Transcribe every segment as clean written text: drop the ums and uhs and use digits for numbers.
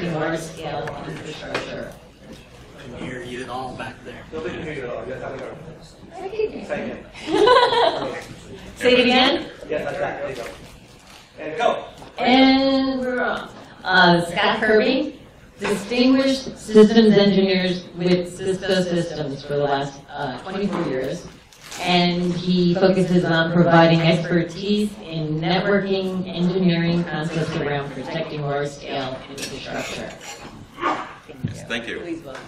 protecting large-scale infrastructure. I can hear you all back there. Say it again. Yes, that's right. There you go. And go. And we're on. Scott Kirby, distinguished systems engineers with Cisco Systems for the last 24 years. And he focuses on providing expertise in networking, engineering concepts around protecting large-scale infrastructure. Yes, thank you. Please welcome.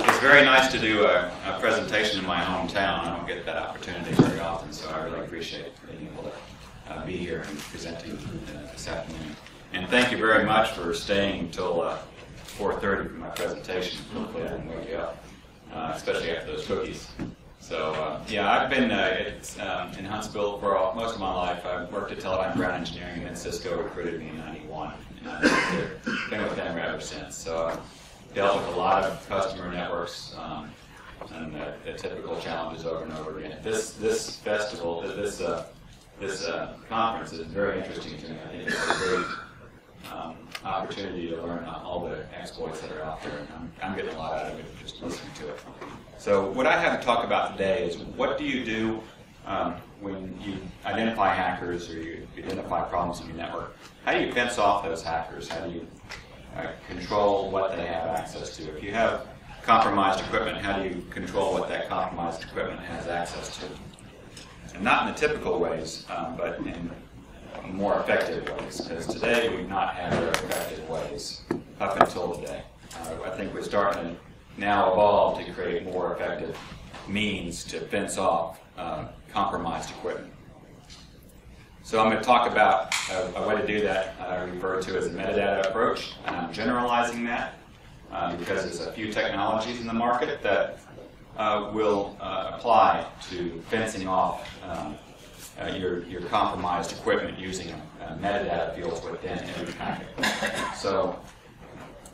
It's very nice to do a presentation in my hometown. I don't get that opportunity very often, so I really appreciate being able to be here and presenting this afternoon. And thank you very much for staying until 4:30 for my presentation. Hopefully I didn't wake you up, especially after those cookies. So yeah, I've been in Huntsville for most of my life. I've worked at Teledyne Brown Engineering, and then Cisco recruited me in '91. And I've been with them ever since. So I've dealt with a lot of customer networks and the typical challenges over and over again. This festival, this conference is very interesting to me. I think it's a great opportunity to learn all the exploits that are out there, and I'm getting a lot out of it just listening to it. So what I have to talk about today is what do you do when you identify hackers or you identify problems in your network? How do you fence off those hackers? How do you control what they have access to? If you have compromised equipment, how do you control what that compromised equipment has access to? And not in the typical ways, but in more effective ways, because today we've not had very effective ways up until today. I think we're starting to now evolve to create more effective means to fence off compromised equipment. So I'm going to talk about a way to do that I refer to as a metadata approach, and I'm generalizing that because there's a few technologies in the market that will apply to fencing off your compromised equipment using metadata fields within every packet. So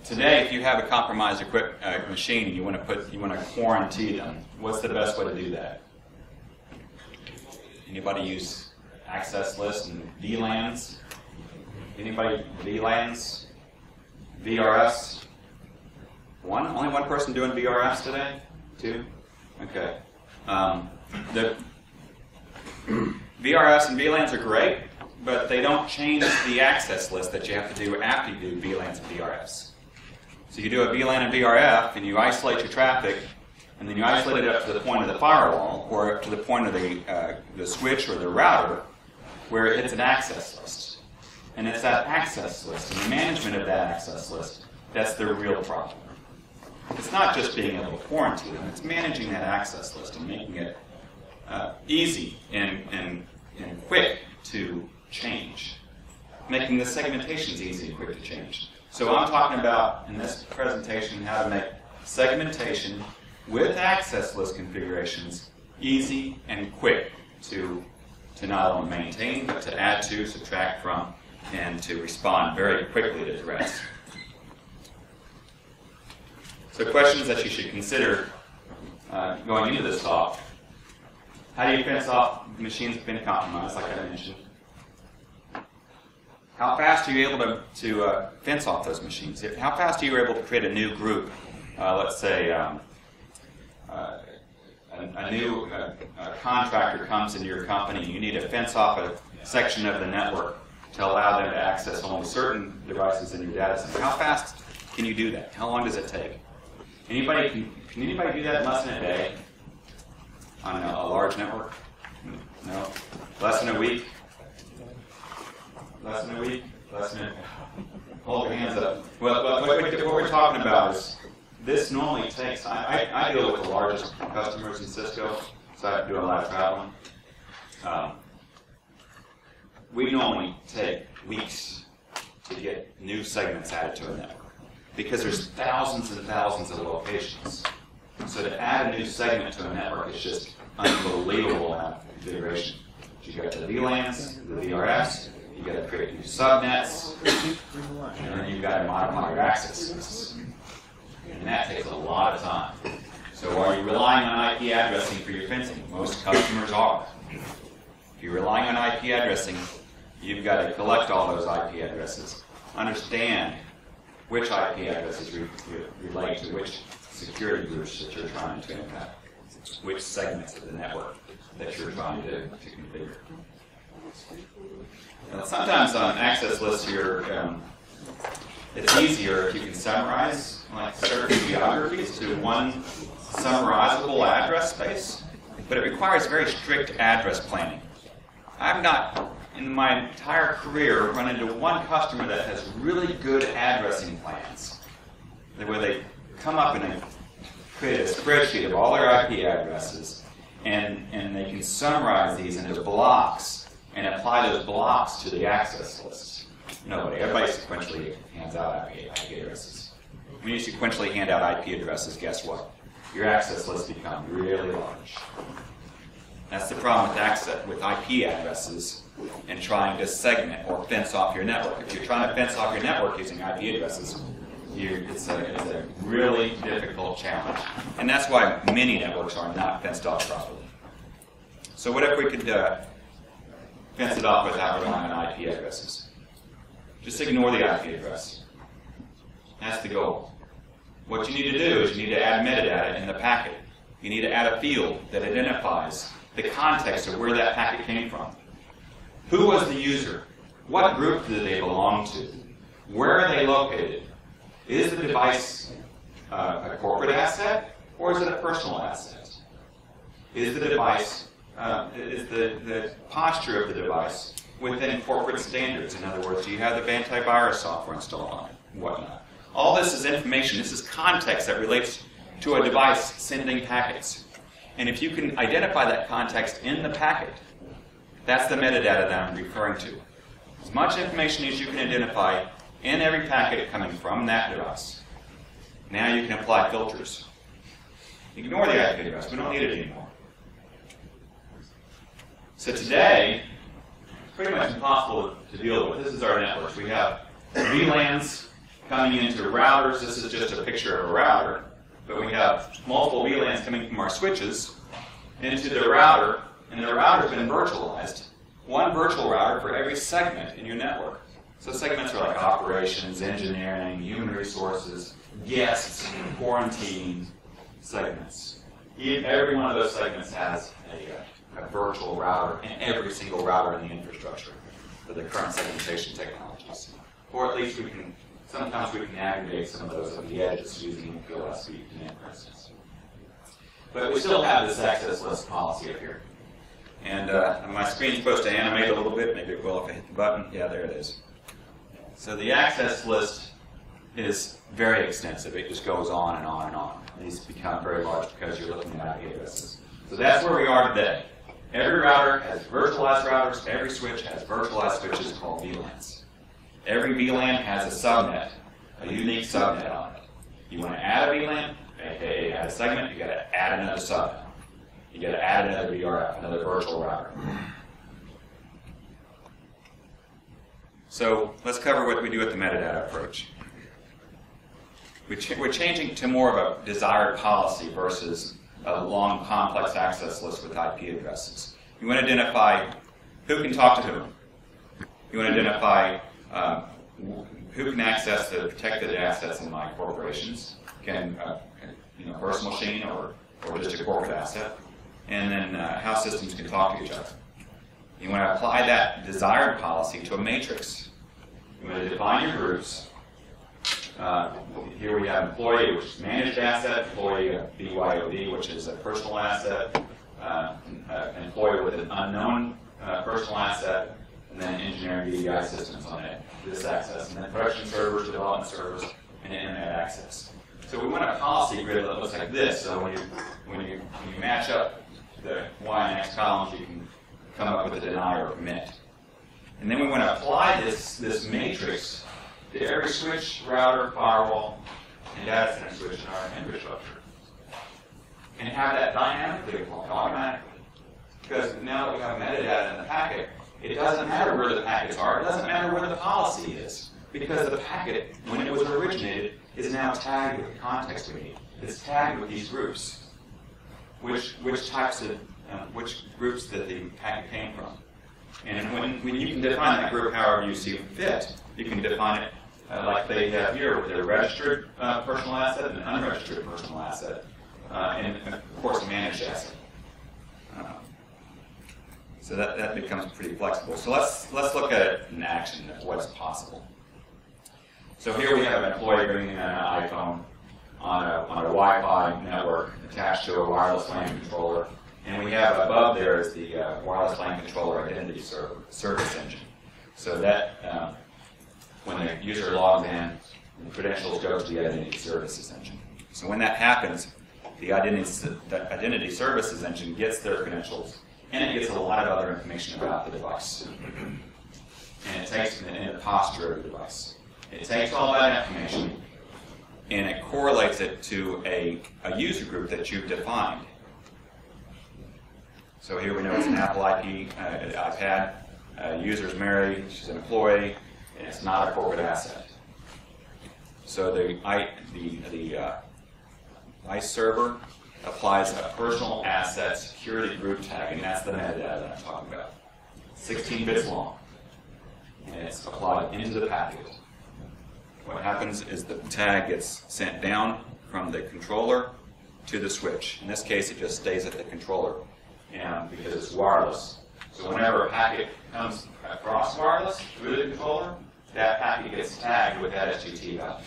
today, if you have a compromised machine and you want to quarantine them, what's the best way to do that? Anybody use access lists and VLANs? Anybody VLANs? VRFs? Only one person doing VRFs today? Two? Okay. The VRFs and VLANs are great, but they don't change the access list that you have to do after you do VLANs and VRFs. So you do a VLAN and VRF, and you isolate your traffic, and then you isolate it up to the point of the firewall, or up to the point of the switch or the router, where it hits an access list. And it's that access list, and the management of that access list, that's the real problem. It's not just being able to quarantine them, it's managing that access list and making it easy and quick to change. Making the segmentations easy and quick to change. So I'm talking about, in this presentation, how to make segmentation with access list configurations easy and quick to not only maintain, but to add to, subtract from, and to respond very quickly to threats. So questions that you should consider going into this talk. How do you fence off machines that have been compromised, like I mentioned? How fast are you able to fence off those machines? How fast are you able to create a new group? Let's say a new contractor comes into your company, and you need to fence off a section of the network to allow them to access only certain devices in your data center. How fast can you do that? How long does it take? Can anybody do that in less than a day on a large network? No? Less than a week? Less than a week? Less than a... Hold your hands up. Well, what we're talking about is this normally takes... I deal with the largest customers in Cisco, so I do a lot of traveling. We normally take weeks to get new segments added to a network because there's thousands and thousands of locations. So to add a new segment to a network is just unbelievable amount of configuration. You've got the VLANs, the VRFs, you've got to create new subnets, and then you've got to modify your access lists. And that takes a lot of time. So are you relying on IP addressing for your fencing? Most customers are. If you're relying on IP addressing, you've got to collect all those IP addresses, understand which IP addresses relate to which security groups that you're trying to impact, which segments of the network that you're trying to configure. Now, sometimes on access lists, it's easier if you can summarize like certain geographies to one summarizable address space, but it requires very strict address planning. I've not, in my entire career, run into one customer that has really good addressing plans, where they come up and create a spreadsheet of all their IP addresses, and they can summarize these into blocks and apply those blocks to the access list. Nobody. Everybody sequentially hands out IP addresses. When you sequentially hand out IP addresses, guess what? Your access lists become really large. That's the problem with IP addresses and trying to segment or fence off your network. If you're trying to fence off your network using IP addresses, it's a really difficult challenge. And that's why many networks are not fenced off properly. So what if we could fence it off without relying on IP addresses? Just ignore the IP address. That's the goal. What you need to do is you need to add metadata in the packet. You need to add a field that identifies the context of where that packet came from. Who was the user? What group did they belong to? Where are they located? Is the device a corporate asset, or is it a personal asset? Is the device, is the posture of the device within corporate standards? In other words, do you have the antivirus software installed on it, whatnot? All this is information. This is context that relates to a device sending packets. And if you can identify that context in the packet, that's the metadata that I'm referring to. As much information as you can identify in every packet coming from that device. Now you can apply filters. Ignore the IP address. We don't need it anymore. So today, it's pretty much impossible to deal with. This is our networks. We have VLANs coming into routers. This is just a picture of a router. But we have multiple VLANs coming from our switches into the router, and the router's been virtualized. One virtual router for every segment in your network. So segments are like operations, engineering, human resources, guests, quarantine segments. Every one of those segments has a virtual router, and every single router in the infrastructure for the current segmentation technologies. Or at least sometimes we can aggregate some of those at the edges using PLS VPN, for instance. But we still have this access list policy up here. And my screen's supposed to animate a little bit. Maybe it will if I hit the button. Yeah, there it is. So the access list is very extensive. It just goes on and on and on. These become very large because you're looking at IP addresses. So that's where we are today. Every router has virtualized routers. Every switch has virtualized switches called VLANs. Every VLAN has a subnet, a unique subnet on it. You want to add a VLAN, aka add a segment, you got to add another subnet. You got to add another VRF, another virtual router. So let's cover what we do with the metadata approach. We're changing to more of a desired policy versus a long, complex access list with IP addresses. You want to identify who can talk to whom. You want to identify who can access the protected assets in my corporations, can personal machine or just a corporate asset, and then how systems can talk to each other. You want to apply that desired policy to a matrix. You want to define your groups. Here we have employee, which is managed asset, employee BYOB, which is a personal asset, employee with an unknown personal asset, and then engineering DDI systems on it, this access, and then production servers, development servers, and internet access. So we want a policy grid that looks like this. So when you match up the Y and X columns, you can come up with a deny or commit. And then we want to apply this matrix to every switch, router, firewall, and data center switch in our infrastructure. And have that dynamically applied automatically. Because now that we have metadata in the packet, it doesn't matter where the packets are. It doesn't matter where the policy is. Because the packet, when it was originated, is now tagged with the context we need. It's tagged with these groups. Which types of, which groups that the packet came from. And when you can define that group however you see fit, you can define it like they have here with their registered personal asset and an unregistered personal asset, and of course managed asset. So that becomes pretty flexible. So let's look at it in action of what's possible. So here we have an employee bringing in an iPhone on a Wi-Fi network attached to a wireless LAN controller, and we have above there is the wireless LAN controller identity service engine. So that when the user logs in, the credentials go to the identity services engine. So when that happens, the identity services engine gets their credentials, and it gets a lot of other information about the device. And it takes in the posture of the device. It takes all that information and it correlates it to a user group that you've defined. So here we know it's an Apple IP, iPad, user's married, she's an employee, and it's not a corporate asset. So the ICE server applies a personal asset security group tag, and that's the metadata that I'm talking about. 16 bits long, and it's applied into the packet. What happens is the tag gets sent down from the controller to the switch. In this case, it just stays at the controller, and because it's wireless. So whenever a packet comes across wireless through the controller, that packet gets tagged with that SGT value.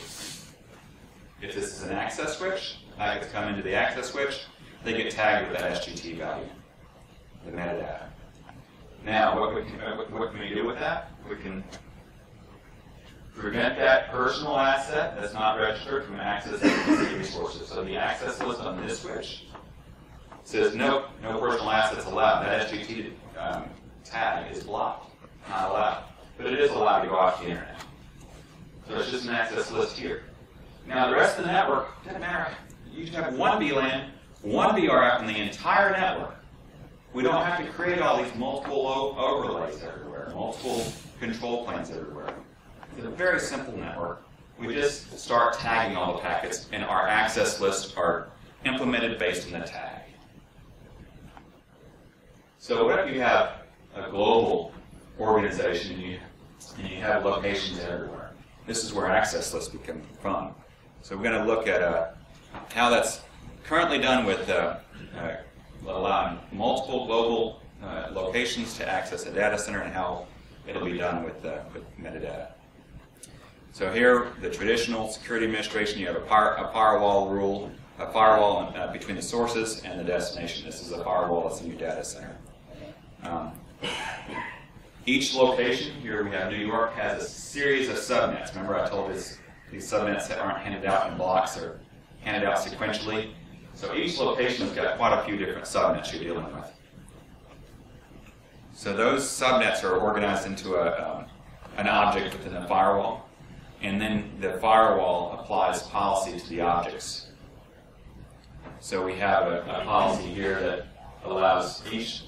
If this is an access switch, packets come into the access switch, they get tagged with that SGT value, the metadata. Now, what can we do with that? We can prevent that personal asset that's not registered from accessing resources. So the access list on this switch says no personal assets allowed. That SGT tag is blocked, not allowed. But it is allowed to go off the internet. So it's just an access list here. Now the rest of the network, doesn't matter. You can have one VLAN, one VRF in the entire network. We don't have to create all these multiple overlays everywhere, multiple control planes everywhere. It's a very simple network. We just start tagging all the packets, and our access lists are implemented based on the tag. So what if you have a global organization and you have locations everywhere? This is where access lists become fun. So we're going to look at how that's currently done with allowing multiple global locations to access a data center, and how it'll be done with metadata. So here, the traditional security administration, you have a firewall rule, a firewall between the sources and the destination. This is a firewall that's in your data center. Each location, here we have New York, has a series of subnets. Remember I told you these subnets that aren't handed out in blocks, they're handed out sequentially. So each location has got quite a few different subnets you're dealing with. So those subnets are organized into an object within the firewall, and then the firewall applies policy to the objects. So we have a policy here that allows each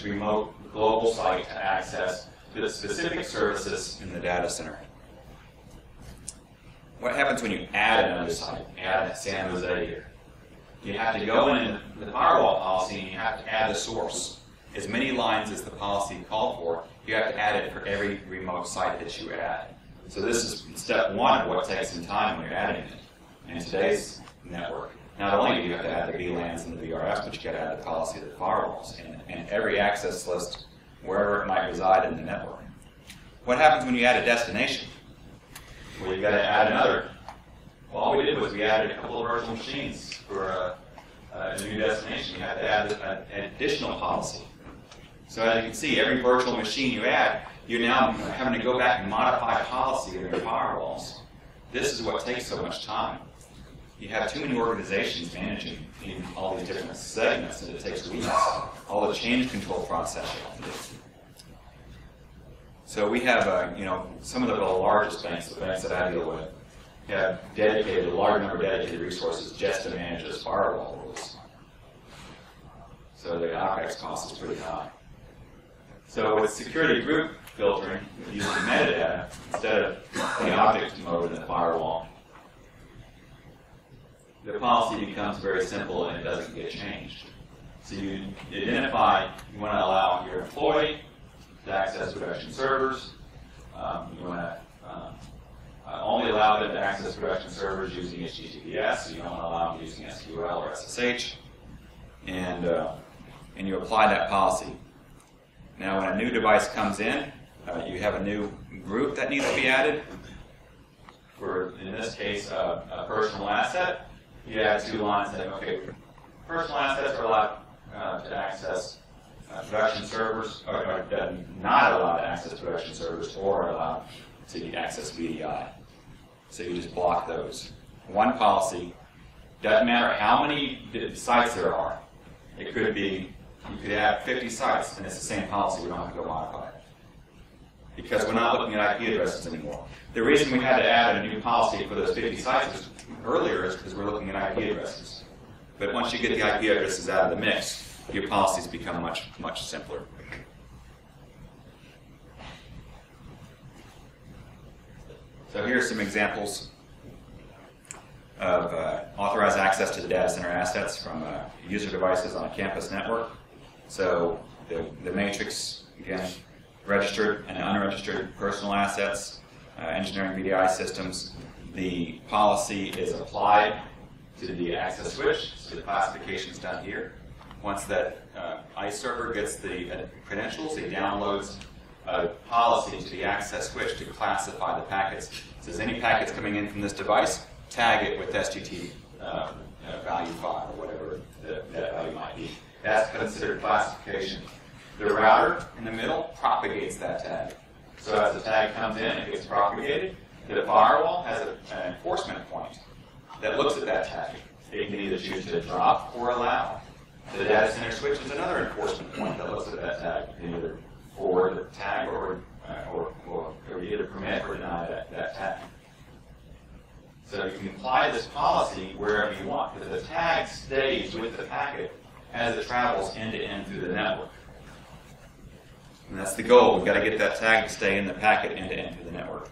remote global site to access the specific services in the data center. What happens when you add another site? Add San Jose here. You have to go in the firewall policy and you have to add the source. As many lines as the policy called for, you have to add it for every remote site that you add. So this is step one of what takes some time when you're adding it. In today's network, not only do you have to add the VLANs and the VRFs, but you got to add the policy of the firewalls and every access list wherever it might reside in the network. What happens when you add a destination? Well, you got to add another. Well, all we did was we added a couple of virtual machines for a new destination. You have to add an additional policy. So as you can see, every virtual machine you add, you're now having to go back and modify policy of your firewalls. This is what takes so much time. You have too many organizations managing all these different segments, and it takes weeks. All the change control process you have to do. So we have, some of the largest banks, the banks that I deal with, have dedicated a large number of dedicated resources just to manage those firewall rules. So the OpEx cost is pretty high. So with security group filtering, using metadata instead of the object mode in the firewall, the policy becomes very simple and it doesn't get changed. So you identify, you want to allow your employee to access production servers. You want to only allow them to access production servers using HTTPS. You don't allow them using SQL or SSH. And you apply that policy. Now, when a new device comes in, you have a new group that needs to be added. For, in this case, a personal asset. You add 2 lines saying, okay, personal assets are allowed to access production servers, or not allowed to access production servers, or are allowed to access VDI. So you just block those. One policy, doesn't matter how many sites there are. It could be, you could have 50 sites, and it's the same policy. We don't have to go modify it. Because we're not looking at IP addresses anymore. The reason we had to add a new policy for those 50 sites earlier is because we're looking at IP addresses. But once you get the IP addresses out of the mix, your policies become much, much simpler. So here are some examples of authorized access to the data center assets from user devices on a campus network. So the matrix, again, registered and unregistered personal assets, engineering VDI systems. The policy is applied to the access switch, so the classification is done here. Once that ICE server gets the credentials, it downloads a policy to the access switch to classify the packets. It says any packets coming in from this device, tag it with STT value 5 or whatever that value might be. That's considered classification. The router in the middle propagates that tag. So as the tag comes in, it gets propagated. The firewall has an enforcement point that looks at that tag. It can either choose to drop or allow. The data center switch is another enforcement point that looks at that tag. You can either forward the tag or either permit or deny that tag. So you can apply this policy wherever you want, because the tag stays with the packet as it travels end-to-end through the network. And that's the goal. We've got to get that tag to stay in the packet end-to-end through the network.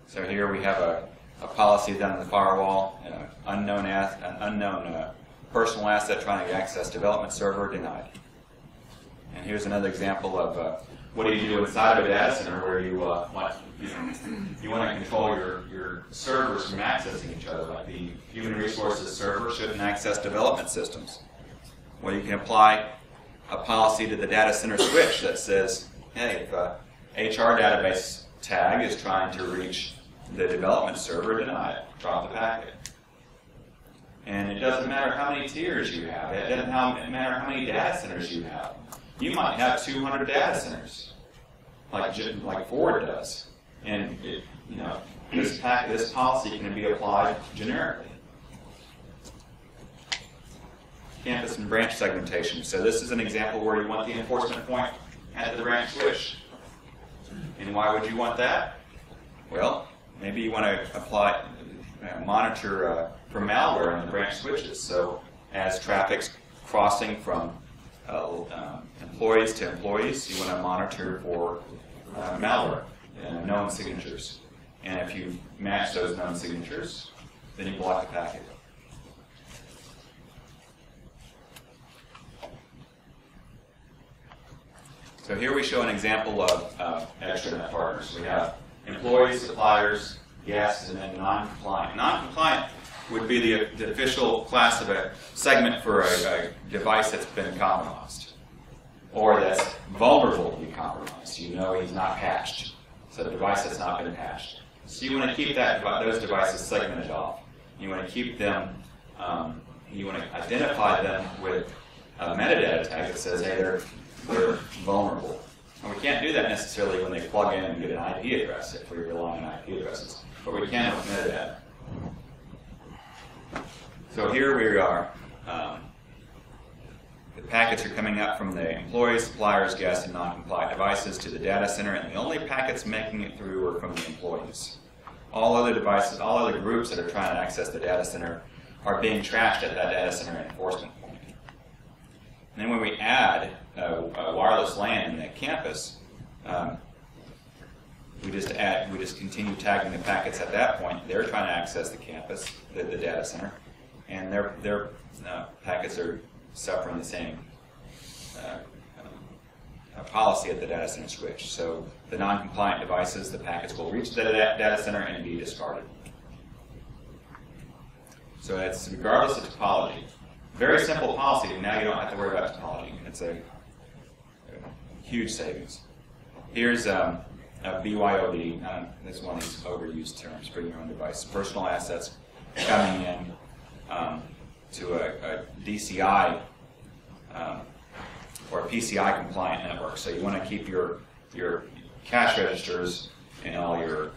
So here we have a policy done in the firewall, an unknown personal asset trying to access development server, denied. And here's another example of what do you do inside of a data center where you want to control your servers from accessing each other. Like the human resources server shouldn't access development systems. Well, you can apply a policy to the data center switch that says, hey, if a HR database tag is trying to reach the development server, deny it, drop the packet. And it doesn't matter how many tiers you have. It doesn't matter how many data centers you have. You might have 200 data centers, like Ford does. And this policy can be applied generically. Campus and branch segmentation. So this is an example where you want the enforcement point at the branch switch. And why would you want that? Well, maybe you want to monitor for malware in the branch switches. So as traffic's crossing from employees to employees, you want to monitor for malware and known signatures. And if you match those known signatures, then you block the packet. So here we show an example of extranet partners. We have employees, suppliers, guests, and then non-compliant. Non-compliant would be the official class of a segment for a device that's been compromised, or that's vulnerable to be compromised. You know he's not patched, so the device has not been patched. So you want to keep those devices segmented off. You want to keep them. You want to identify them with a metadata tag that says, hey, they're vulnerable. And we can't do that necessarily when they plug in and get an IP address if we rely on IP addresses, but we can with metadata. So here we are. The packets are coming up from the employees, suppliers, guests, and non-compliant devices to the data center, and the only packets making it through are from the employees. All other devices, all other groups that are trying to access the data center are being trashed at that data center enforcement point. And then when we add a wireless LAN in that campus, we just continue tagging the packets at that point. They're trying to access the campus, the data center, and their packets are suffering the same policy at the data center switch. So the non-compliant devices, the packets will reach the data center and be discarded. So that's regardless of topology. Very simple policy, and now you don't have to worry about topology. It's a huge savings. Here's a BYOB. This is one of these overused terms, bring your own device. Personal assets coming in to a DCI or a PCI compliant network. So you want to keep your cash registers and all your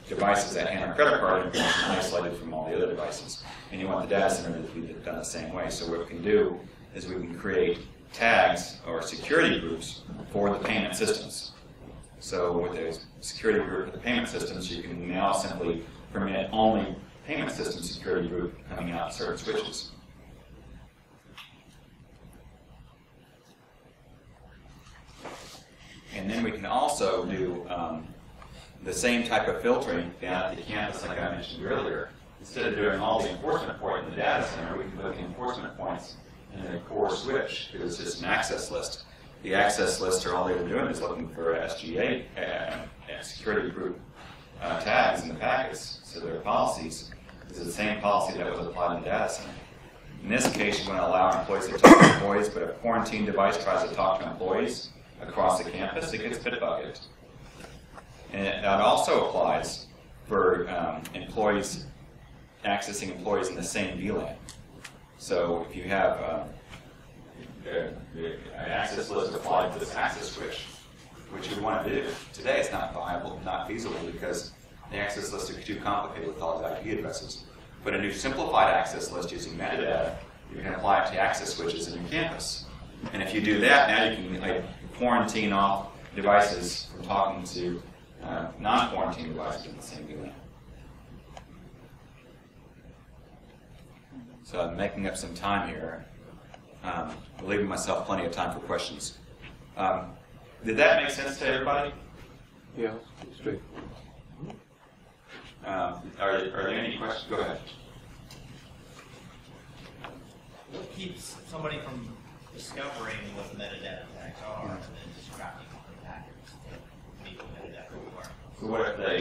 devices that handle credit card information isolated from all the other devices. And you want the data center to be done the same way. So what we can do is we can create tags or security groups for the payment systems. So with a security group for the payment systems, you can now simply permit only payment system security group coming out of certain switches. And then we can also do the same type of filtering down at the campus like I mentioned earlier. Instead of doing all the enforcement points in the data center, we can put the enforcement points in the core switch because it's just an access list. The access lists are all they're doing is looking for SGA security group tags in the packets. So their policies is the same policy that was applied in the data center. In this case, you want to allow employees to talk to employees, but if a quarantine device tries to talk to employees across the campus, it gets bit-bucketed. And that also applies for employees accessing employees in the same VLAN. So if you have an access list applied to this access switch, which you want to do, today it's not viable, not feasible because the access lists are too complicated with all the IP addresses. But a new simplified access list using metadata, you can apply it to access switches in your campus. And if you do that, now you can quarantine off devices from talking to non-quarantine devices in the same VLAN. So I'm making up some time here. Leaving myself plenty of time for questions. Did that make sense to everybody? Yeah, straight. Are there any questions? Go ahead. What keeps somebody from discovering what the metadata tags are and then just crafting the packets to meet the metadata requirements? So what if they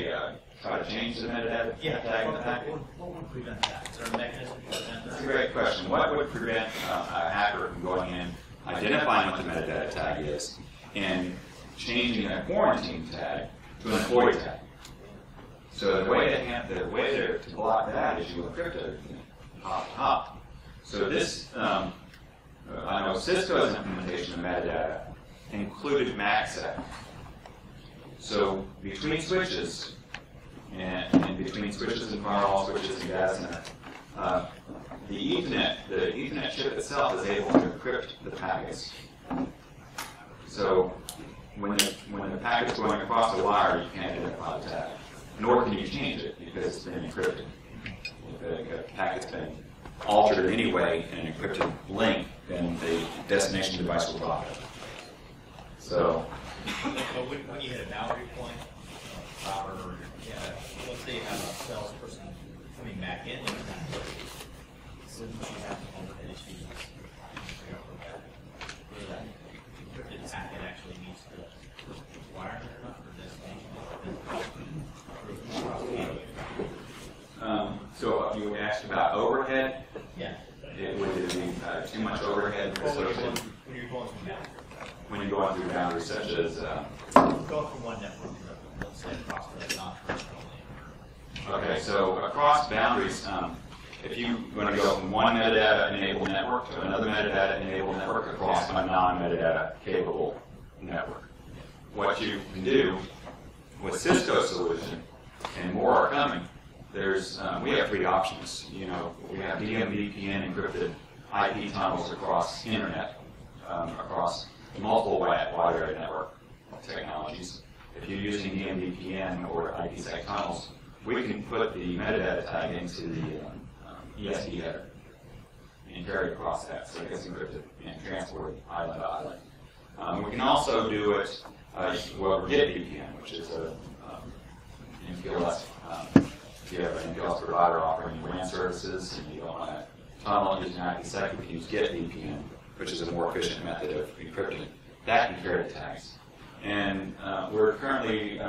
try to change the metadata tag in the packet? What would prevent that? Is there a mechanism to prevent that? That's a great question. What would prevent a hacker from going in, identifying what the metadata tag is, and changing a quarantine tag to an employee tag? So the way to block that is you encrypt everything, hop to hop. So this, I know Cisco's implementation of metadata included MACsec. So between switches, and between switches and firewall switches and data center, the Ethernet chip itself is able to encrypt the packets. So when the packet's going across the wire, you can't identify the tag, nor can you change it because it's been encrypted. If a packet's been altered in any way in an encrypted link, then the destination device will drop it. So. But when you hit a boundary point, or let's say you have a salesperson coming back in, wouldn't you have to overhead issues? Whether that encrypted packet actually meets the wire or not, or destination? So you asked about overhead. Yeah. Would it be too much overhead associated? When you're going from boundary. When you're going through boundaries such as Going from one network to another, let's say across the non-traditional lane. okay, so across boundaries, if you're going to go from one metadata-enabled network to another metadata-enabled network across a non-metadata-capable network, what you can do with Cisco's solution, and more are coming, we have 3 options. You know, we have DMVPN encrypted IP tunnels across internet, across multiple wide area network technologies. If you're using DMVPN or IPsec tunnels, we can put the metadata tag into the ESD header and carry across that, so it gets encrypted and transported island to island. We can also do it, get VPN, which is a MPLS. If you have an MPLS provider offering WAN services and you don't want to tunnel using IPsec, we can use get VPN, which is a more efficient method of encrypting. that can carry the tags. And we're currently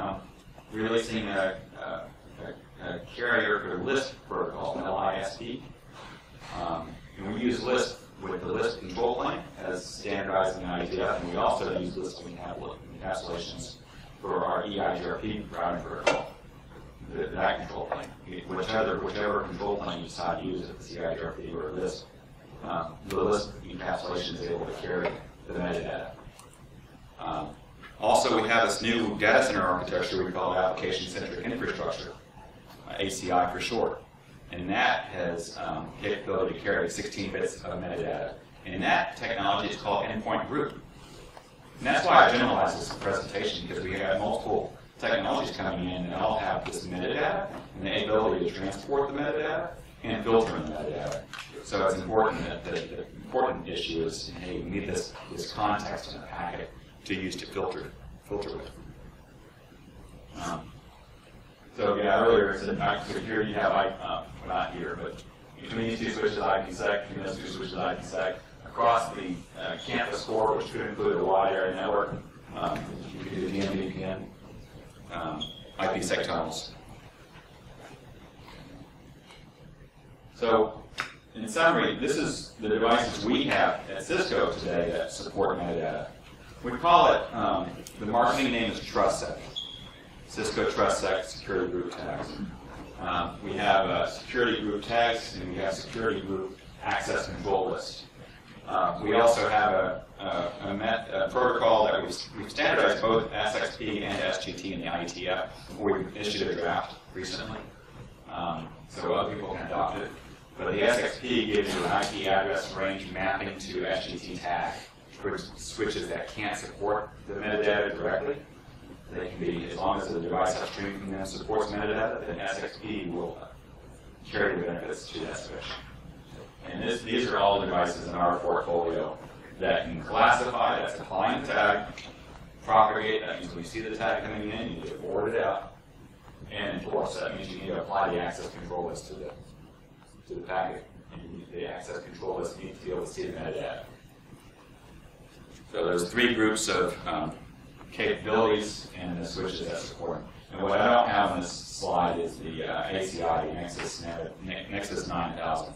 releasing a carrier for Lisp protocol, LISP. And we use Lisp with the Lisp control plane as standardized in IETF, and we also use Lisp encapsulations for our EIGRP routing protocol, that control plane. Whichever control plane you decide to use, if it's EIGRP or Lisp, the Lisp encapsulation is able to carry the metadata. Also, we have this new data center architecture we call application-centric infrastructure, ACI for short. And that has capability to carry 16 bits of metadata. And that technology is called endpoint group. And that's why I generalized this presentation, because we have multiple technologies coming in that all have this metadata and the ability to transport the metadata and filter the metadata. So it's important that the important issue is, hey, we need this context in the packet to use to filter with. So yeah, earlier it said, here you have, well, not here, but between these two switches IPsec, between those two switches IPsec, across the campus core, which could include a wide area network, you could do DMVPN, IPsec tunnels. So, in summary, this is the devices we have at Cisco today that support metadata. We call it, the marketing name is TrustSec. Cisco TrustSec security group tags. We have security group tags, and we have security group access control list. We also have a protocol that we've standardized both SXP and SGT in the IETF. We issued a draft recently, so other people can adopt it. But the SXP gives you an IP address range mapping to SGT tag, which switches that can't support the metadata directly. They can be, as long as the device upstream from them supports metadata, then SXP will carry the benefits to that switch. And these are all the devices in our portfolio that can classify, that's applying the tag, propagate, that means when you see the tag coming in, you need to forward it out, and enforce, that means you need to apply the access control list to the packet. And the access control list needs to be able to see the metadata. So there's three groups of capabilities and the switches that support them. And what I don't have on this slide is the ACI, the Nexus 9000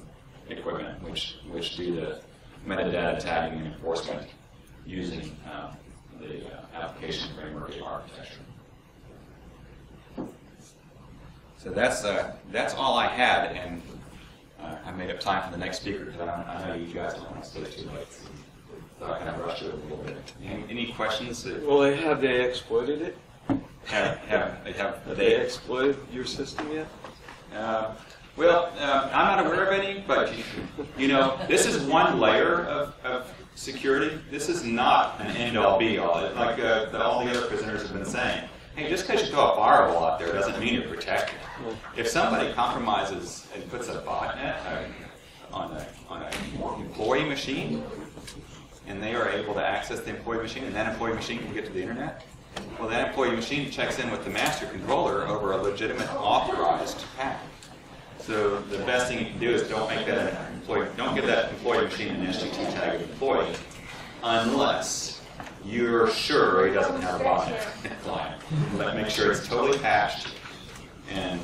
equipment, which do the metadata tagging and enforcement using the application framework architecture. So that's all I had, and I made up time for the next speaker because I know you guys don't want to stay too late. So I kind of rushed it a little bit. Any questions? Well, have they exploited it? Have they exploited your system yet? Well, I'm not aware of any, but you know, this is one layer of security. This is not an end-all be-all. Like all the other presenters have been saying. Hey, just because you throw a firewall out there doesn't mean you're protected. If somebody compromises and puts a botnet on an employee machine, and they are able to access the employee machine, and that employee machine can get to the internet, well, that employee machine checks in with the master controller over a legitimate authorized path. So the best thing you can do is don't give that employee machine an SGT tag of employee unless you're sure he doesn't have a botnet client. But make sure it's totally patched and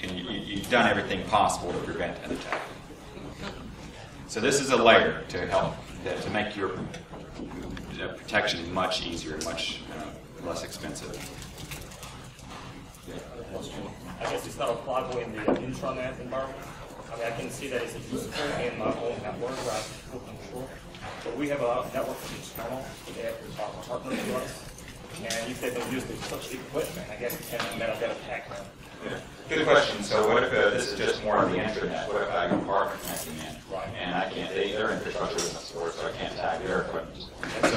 you've done everything possible to prevent an attack. So this is a layer to help to make your protection much easier, much less expensive. I guess it's not applicable in the intranet environment. I mean, I can see that it's useful in my own network where I have full control. But we have a network external that are partners to us. And if they don't use such equipment, I guess it can metadata attack them. Yeah. Good question. So what if this is just more of the intranet? What if I have a partner connecting in? Right. And I can't, their infrastructure isn't stored, so I can't tag their equipment. And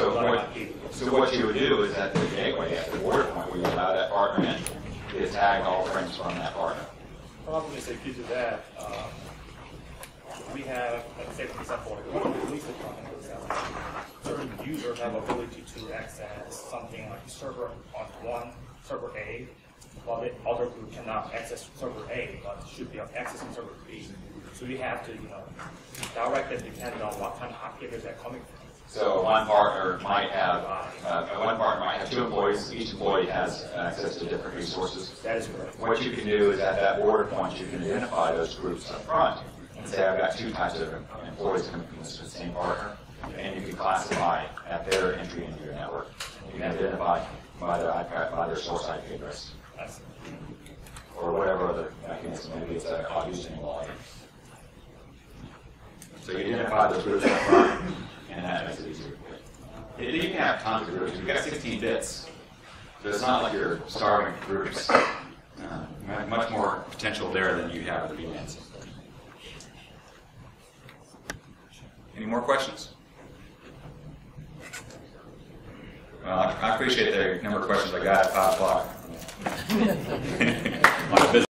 so what you would do is at the gateway, at the border point, we allow that partner in to tag all frames from that partner. Probably if you do that, we have, let's say, for example, release the content, certain users have ability to access something like server on one, server A, while the other group cannot access server A, but should be accessing server B. So we have to, direct them depending on what kind of activities they're coming from. So one partner might have 2 employees. Each employee has access to different resources. That is correct. What you can do is at that border point, you can identify those groups up front and say, I've got 2 types of employees coming from the same partner, and you can classify at their entry into your network. You can identify by their source IP address, or whatever other mechanism. Maybe it's a cloud using login. So you identify those groups up front, and that makes it easier. You can have tons of groups. You've got 16 bits, so it's not like you're starving groups. Much more potential there than you have with the VLANs. Any more questions? Well, I appreciate the number of questions I got at 5 o'clock. On a busy